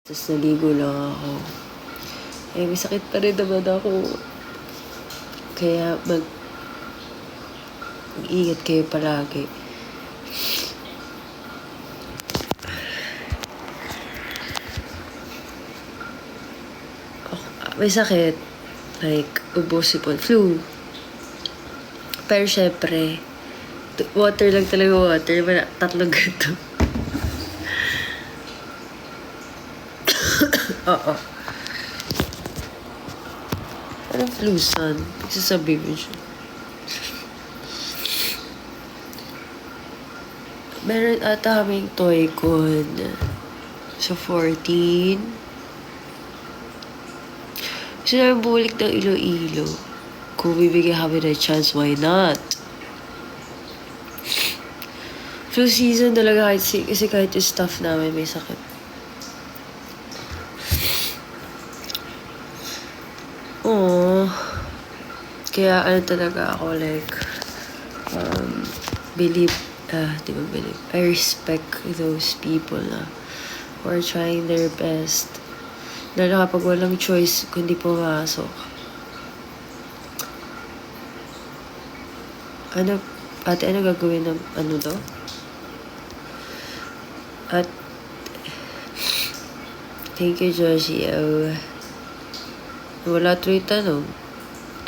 Tapos naligo lang ako. Eh, may sakit pa rin naman ako. Kaya mag-ingat kayo palagi. May sakit. Like, impossible. Flu. Pero syempre, water lang talaga water. Tatlong ganito. Oo. Parang flu, son. Pagsasabi mo siya. Meron ata kaming toy con sa 14. Gusto namin bumalik ng Iloilo. Kung bibigyan kami ng chance, why not? Flu season talaga kasi kahit yung staff namin may sakit. Oh, kaya ano talaga ako like, I respect those people na who are trying their best. Lalo kapag walang choice kundi pumasok. Ate, ano gagawin ng ano to? At, thank you, Josie. Wala tuloy tanong.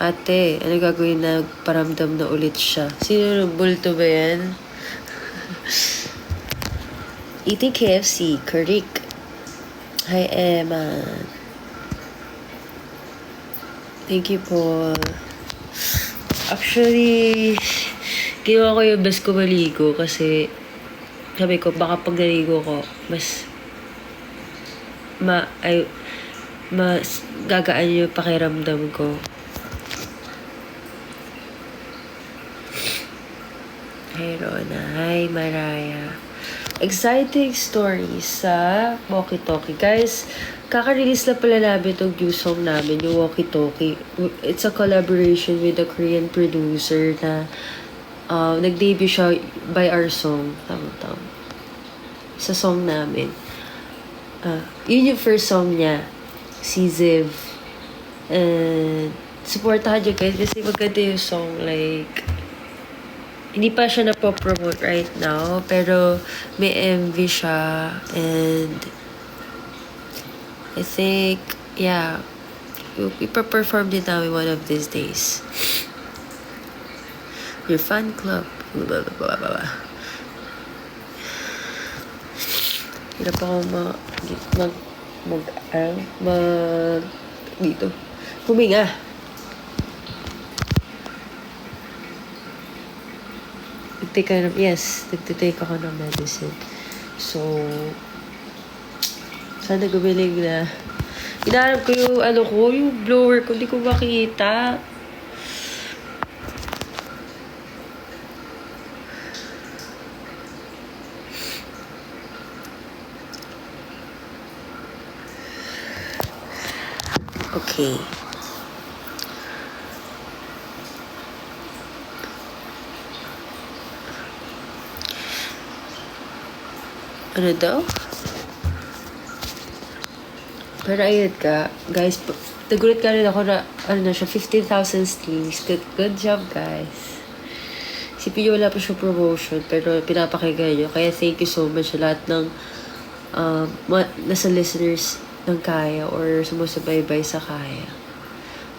Ate, ano gagawin na paramdam na ulit siya? Sino bulto ba yan? Eating KFC, correct. Hi, Emma. Thank you po. Actually, ginawa ko yung best ko maligo kasi sabi ko, baka pag naligo ko, mas gagaan yung pakiramdam ko. Hi, Rona. Hi, Mariah. Exciting stories sa Walkie Talkie. Guys, kaka-release na pala namin itong new song namin, yung Walkie Talkie. It's a collaboration with a Korean producer na nag-debut siya by our song. Tama. Sa song namin. Yun yung first song niya. Si Ziv. And supportahan nyo guys kasi maganda yung song. Like, hindi pa siya napopromote right now. Pero may MV siya. And I think, yeah, ipa-perform din namin one of these days. Your fan club. Hirap ako dito. Huminga. Nagtitake ako ng medicine. So, sana gumiling na. Hinahanap ko yung blower ko. Hindi ko makita. Okay. Ano daw? Pero ayun ka, guys, nagulat ka rin ako na, siya, 15,000 streams. Good job, guys. Isipin nyo, wala pa siya promotion, pero pinapakinggan nyo. Kaya thank you so much sa lahat ng nasa listeners ng Kaya or sumusubaybay sa Kaya.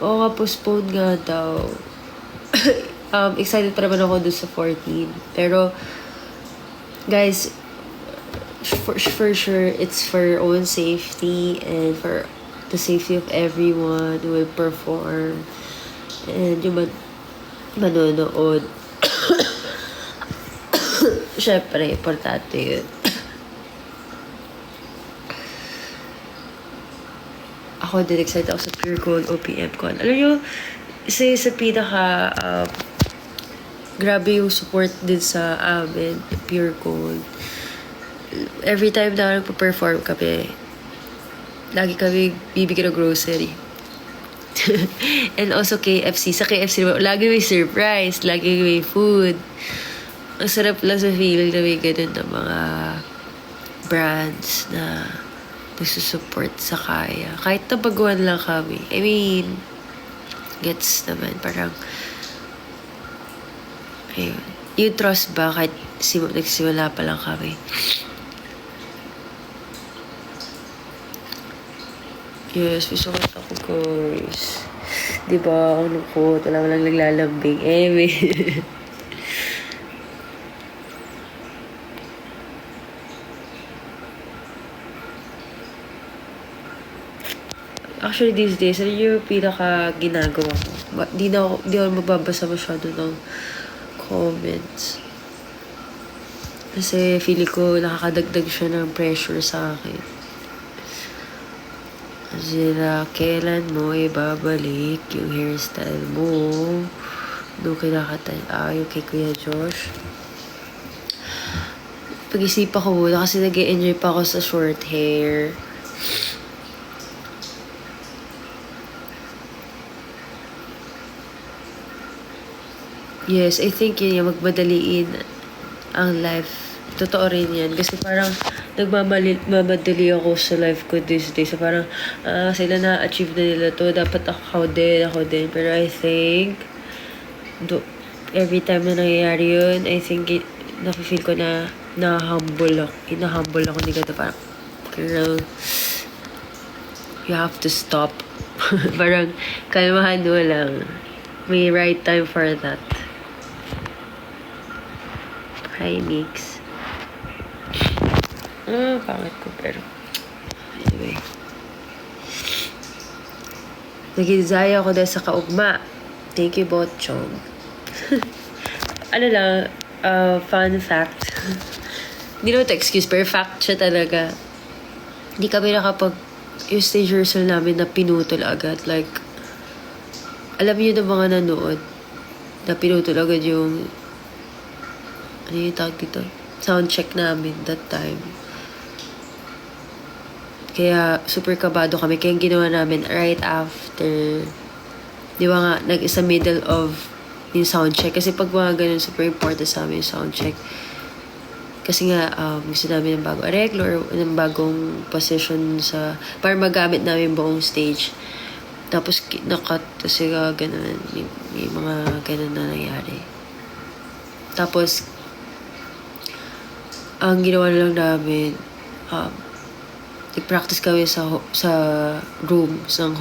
Oo nga, postpone nga daw. Excited pa naman ako dun sa 14. Pero, guys, for sure, it's for your own safety and for the safety of everyone who will perform and yung manonood. Syempre, importante yun. Ako din excited ako sa Pure Gold OPM Con. Alam nyo, isa sa pinaka grabe yung support din sa amin, Pure Gold. Every time na nagpa-perform kami, lagi kami bibigyan ng grocery. And also KFC. Sa KFC, lagi may surprise, lagi may food. Ang sarap lang sa feeling na may ganun ng mga brands na nagsusupport sa kaya. Kahit nabaguhan lang kami. I mean, gets naman. Parang, ayun. Yung trust ba, kahit nagsimula pa lang kami. Yes, gusto ko ako, guys. Diba, ang lungkot. Wala lang naglalambing. May... Actually, these days, ano yung pinaka-ginagawa ko? Di ako mababasa masyado ng comments. Kasi feeling ko nakakadagdag siya ng pressure sa akin. Zira, kailan mo ibabalik yung hairstyle mo? Doon kinakatay kay Kuya Josh. Pag-isipan ko muna kasi nag-e-enjoy pa ako sa short hair. Yes, I think yun yung magmadaliin ang life. Totoo rin yan. Kasi parang nagmamadali ako sa life ko these days. So parang sila na-achieve na nila to. Dapat ako din. Pero I think every time na nangyayari yun, I think nafe-feel ko na na-humble ako ni Gata. Parang, girl, you have to stop. Parang, kalmahan mo lang. May right time for that. Hi, Mix. Pangit ko, pero anyway. Nagizaya ako dahil sa kaugma. Thank you, Botchong. Ano lang, fun fact. Hindi naman ito excuse, pero fact siya talaga. Hindi kami yung stage rehearsal namin na pinutol agad. Like, alam niyo na mga nanood na pinutol agad yung ano yung tawag dito? Sound check namin that time. Kaya super kabado kami. Kaya yung ginawa namin right after, di ba nga, sa middle of yung sound check. Kasi pag mga ganun, super important sa amin yung sound check. Kasi nga, gusto namin ng bagong areglo or ng bagong position para magamit namin buong stage. Tapos, nakat kasi ganun. May mga ganun na nangyari. Tapos, ang ginawa na lang namin, nag-practice kami sa room, sa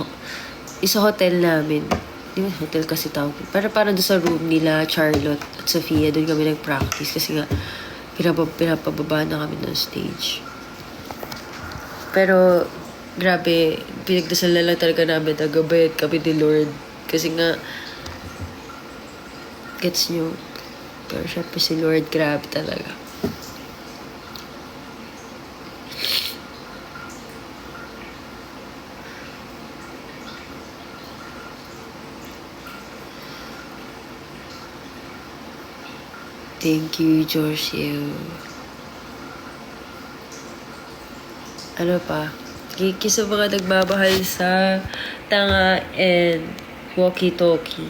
hotel namin. Di ba hotel kasi tawag? Parang doon sa room nila, Charlotte at Sofia, doon kami nag-practice. Kasi nga, pinapababa na kami ng stage. Pero, grabe, pinagdasal na lang talaga namin na gabayad kami ni Lord. Kasi nga, gets nyo. Pero syempre si Lord, grabe talaga. Thank you, Joshua. Ano pa? Kikis sa mga nagmamahal sa tanga and walkie-talkie.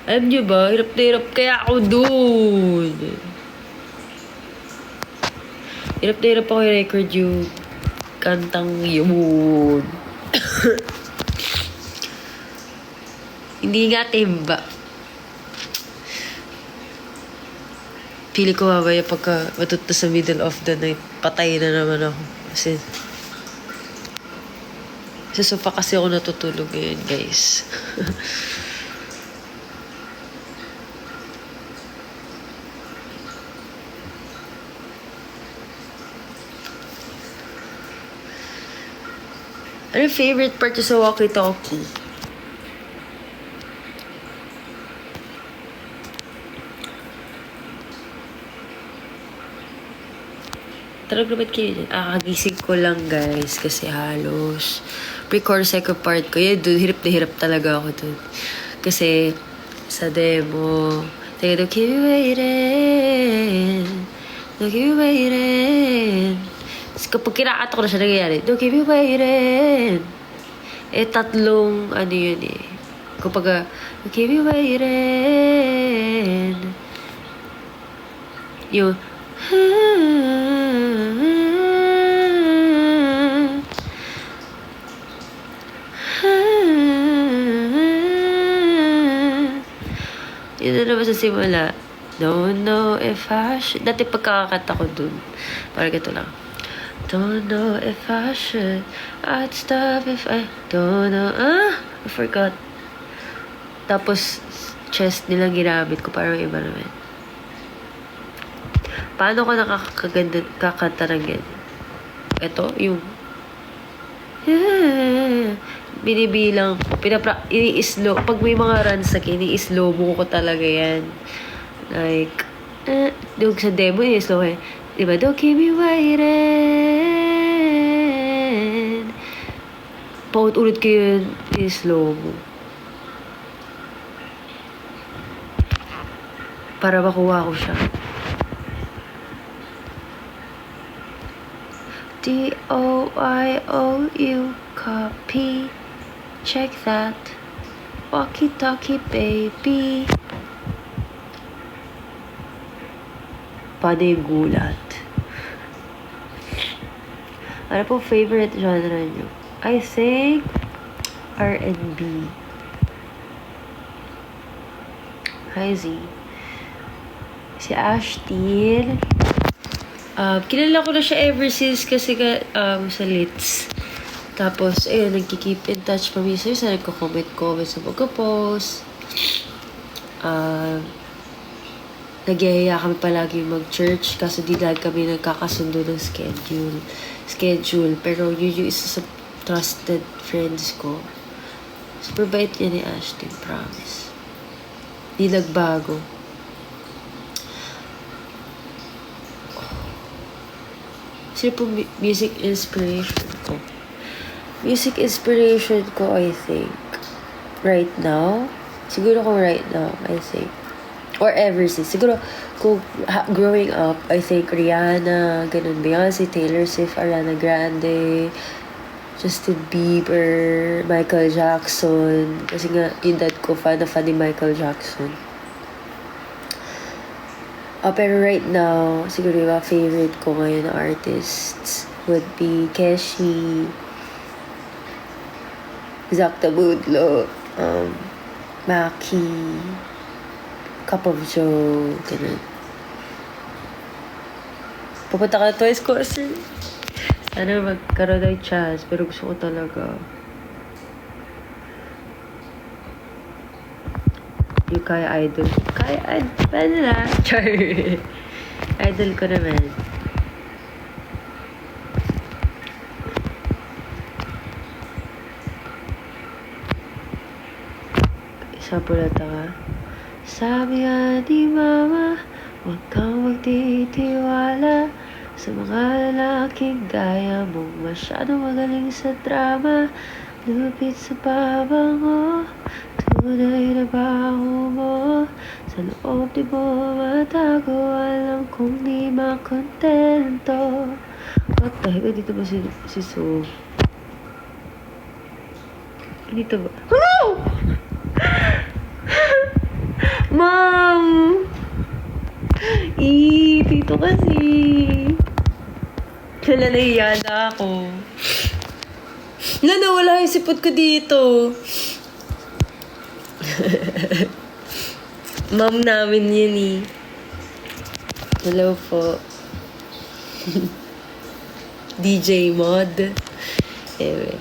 Alam nyo ba, hirap na hirap kaya ako dun. Hirap na hirap ako i-record yung kantang yun. Hindi nga timba. Pili ko mamaya pagka matut na sa middle of the night, patay na naman ako. Kasi sa sofa kasi ako natutulog ngayon, guys. Ano yung favorite part sa walkie-talkie? Talaga ba't kayo dyan? Kagising ko lang, guys. Kasi halos pre-core second part ko. Yun, dun, hirap na hirap talaga ako dun. Kasi sa demo, don't keep me waiting. Don't keep me waiting. Tapos kapag kinakata ko na siya nangyayari, don't keep me waiting. Tatlong, ano yun Kapag, don't keep me waiting. Yung, naman sa simula. Don't know if I should. Dati pagkakakanta ko dun. Parang ito lang. Don't know if I should. I'd stop if I don't know. I forgot. Tapos, chest nilang ginamit ko. Parang iba naman. Paano ko nakakaganda kakanta ng ganyan? Ito, yung binibilang ko. Ini-slow. Pag may mga runs ini-slow mo ko talaga yan. Like, yung sa demo, ini-slow eh. Diba? Don't keep me waiting. Paulit-ulit ko yun, ini-slow mo. Para makuha ko siya. DOYOU copy. Check that. Walkie-talkie, baby. Panigulat. Ano po favorite genre nyo? I think R&B. Hi, Z. Si Ashtil. Kilala ko na siya ever since kasi sa Litz. Tapos, ayun, nagkikeep in touch paminsan. Nagko-comment sa pagka-post. Nagyayaya kami palagi mag-church kasi di dahil kami nagkakasundo ng schedule. Pero yun yung isa sa trusted friends ko. Super bait niya ni Ashton, promise. Di nagbago. Sino po music inspiration ko? Music inspiration ko, I think, right now. Siguro kung right now, I think. Or ever since. Siguro, kung growing up, I think Rihanna, ganun, Beyonce, Taylor Swift, Ariana Grande, Justin Bieber, Michael Jackson. Kasi nga, yung dad ko, fan ni Michael Jackson. Pero right now, siguro yung mga favorite ko ngayon na artists would be Keshi, Zach Tabudlo, Maki, Cup of Joe, ganun. Pupunta ka na Twice concert. Sana magkaroon ng chance, pero gusto ko talaga. Yung kaya idol. Paano na? Char. Idol ko naman. Isa pula ka. Sabi nga di mama, huwag kang magtitiwala sa mga lalaking gaya mong masyado magaling sa drama. Lupit sa babango, tunay na baho mo. Sa loob di mo matago, alam kong di makontento. What the heck? Dito ba si So? Dito ba? Hello! Mom! Dito kasi. Nalalaya na ako. Nawala yung sipot ko dito. Mom namin yun eh. Hello po. DJ Mod. Anyway.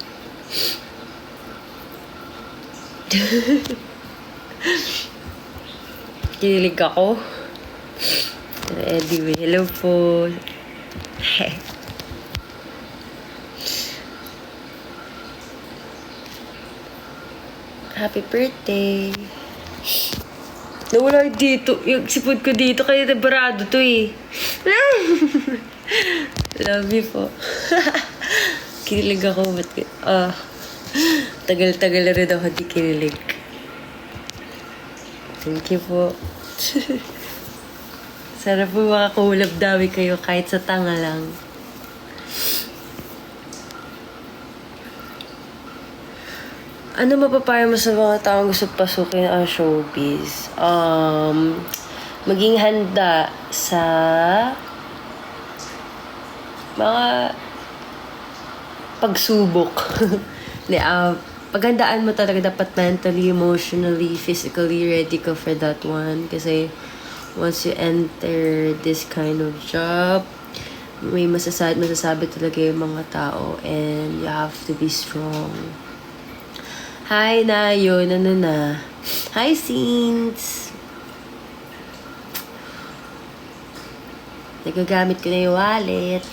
Kinilig ako. Anyway, hello po. Happy birthday. Nawala dito. Yung sipod ko dito. Kaya nabarado to eh. Love you po. Kinilig ako. Tagal-tagal na rin ako di kinilig. Thank you po. Sana po makakulab dami kayo kahit sa tanga lang. Ano mapapayo mo sa mga taong gusto pasukin ang showbiz? Maging handa sa mga pagsubok. paghandaan mo talaga dapat mentally, emotionally, physically ready ka for that one. Kasi once you enter this kind of job, may masasabi talaga yung mga tao and you have to be strong. Hi, Nayon. Ano na? Hi, Sins. Nagagamit ko na yung wallet.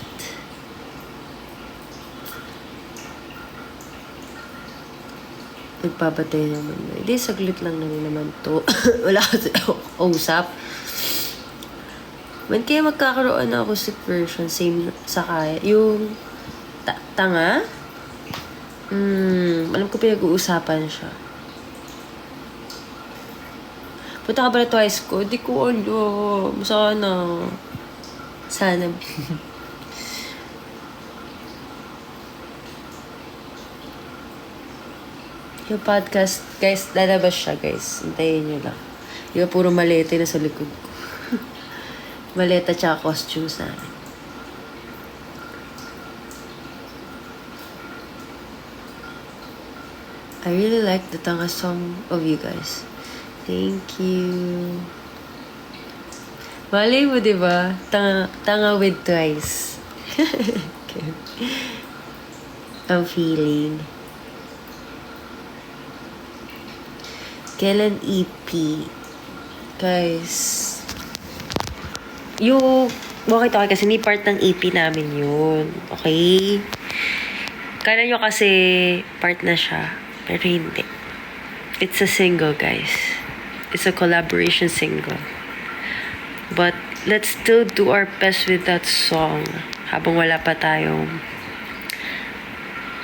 Nagpapatay naman. Hindi, saglit lang naman to. Wala kasi ako usap. Man, kaya magkakaroon na ako sa version, same sa kaya. Yung tanga? Alam ko pinag-uusapan siya. Punta ka ba na twice ko? Di ko alam. Sana. Sana. Yung podcast, guys, lalabas siya, guys. Hintayin nyo lang. Yung puro maleta na sa likod ko. Maleta tsaka costumes namin. I really like the Tanga song of you guys. Thank you. Malay mo, diba? Tanga with twice. Okay. Ang feeling. Kailan EP? Guys, yung bakit ako kasi ni part ng EP namin yun. Okay? Kala nyo kasi part na siya. Pero hindi. It's a single, guys. It's a collaboration single. But let's still do our best with that song habang wala pa tayong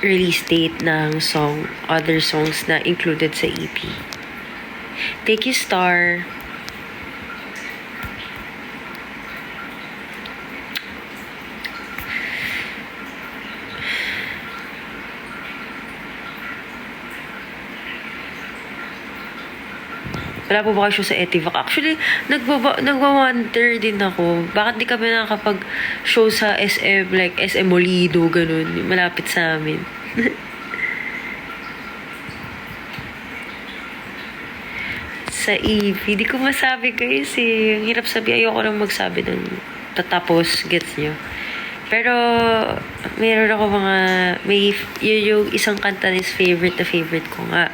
release date ng song, other songs na included sa EP. Thank you, Star. Wala po ba kayo sa Etivac? Actually, nagwa-wonder din ako. Bakit di kami nakakapag-show sa SM, like SM Molido, ganun. Malapit sa amin. Sa EP, di ko masabi guys eh. Ang hirap sabi, ayoko nang magsabi ng tatapos, gets nyo. Pero, meron ako yung isang kanta is favorite na favorite ko nga.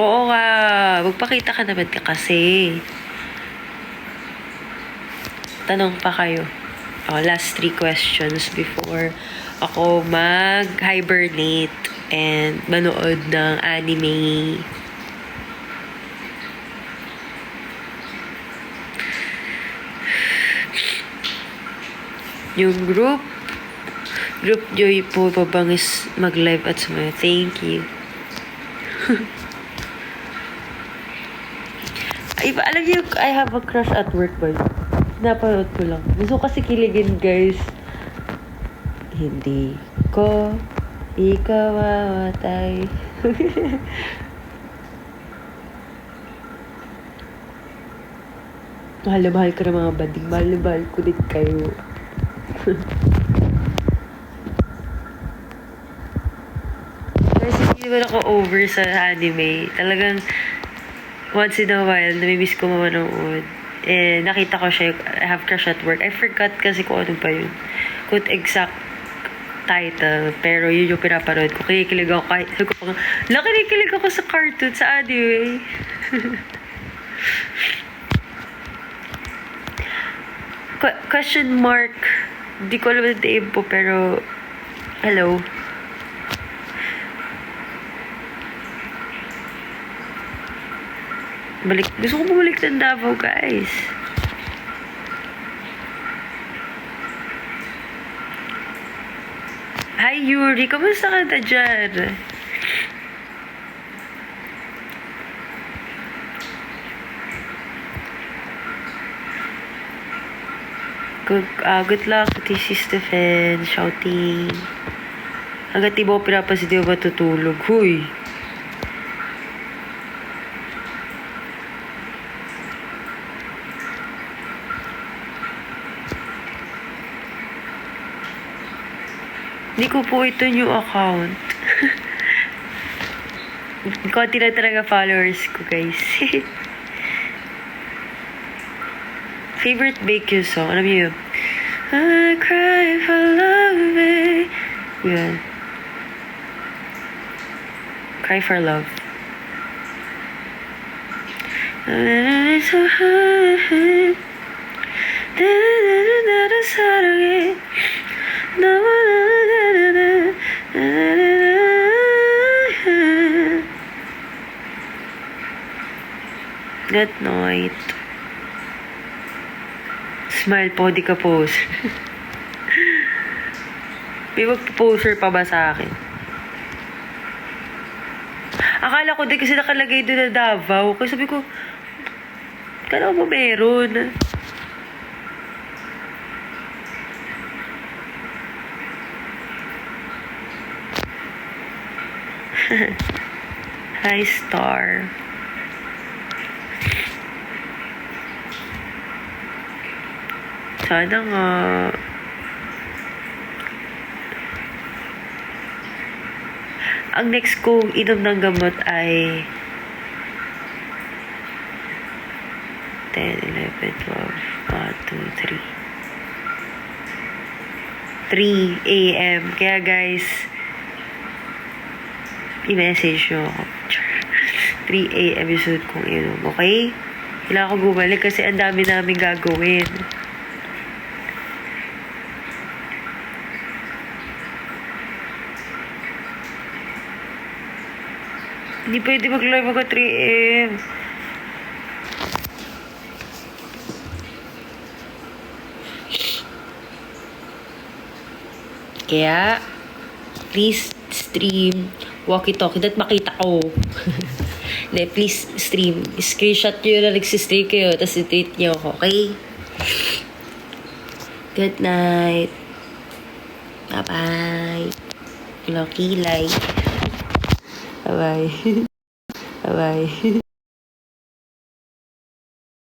Oo nga, magpakita ka naman ka kasi. Tanong pa kayo. Last 3 questions before ako mag-hibernate and manood ng anime. Yung group Joy po babangis mag-live at sumaya. Thank you. Alam niyo, I have a crush at work ba? Napanood ko lang. Gusto kasi kiligin, guys. Hindi ko ikaw mamatay. Mahal na mahal ko ng mga bading. Mahal na mahal ko din kayo. Kasi hindi naman ako over sa anime. Talagang once in a while, namimiss ko manood. Eh, nakita ko siya, I have crush at work. I forgot kasi kung ano pa yun. Kung exact title. Pero yun yung pinapanood ko. Kinikilig ako kahit, sabi ko pa nga, nakinikilig ako sa cartoon, sa anime. Question mark. Hindi ko alam ang name po, pero hello. Gusto ko bumalik ng Davao, guys. Hi, Yuri. Kamusta ka na dyan? Good luck to si Stephen. Shouting. Hanggat di ba pinapasi, di ba matutulog? Huy. Hindi ko po ito new account. Konti lang talaga followers ko, guys. Favorite Baekhyun song? Alam niyo yun? I cry for love, eh. Yan. Cry for love. So hard. 나를 사랑해. That night. Smile po, di ka pose. May magpo-poser pa ba sa akin? Akala ko din kasi nakalagay doon na Davao. Kaya sabi ko, kala ko ba meron? Hi, Star. Sana nga. Ang next kong inom ng gamot ay 10, 11, 12, 1, 2, 3. 3 a.m. Kaya guys, i-message nyo ako. 3 a.m. yung suit kong inom. Okay? Kailangan ko bumalik kasi ang dami namin gagawin. Hindi pwede mag-live ako 3 a.m. Kaya, please stream walkie-talkie that makita ko. Hindi, please stream. Screenshot nyo na nagsistream kayo, tapos i-tweet nyo ako, okay? Good night. Bye-bye. Kilay. Bye-bye. Bye-bye.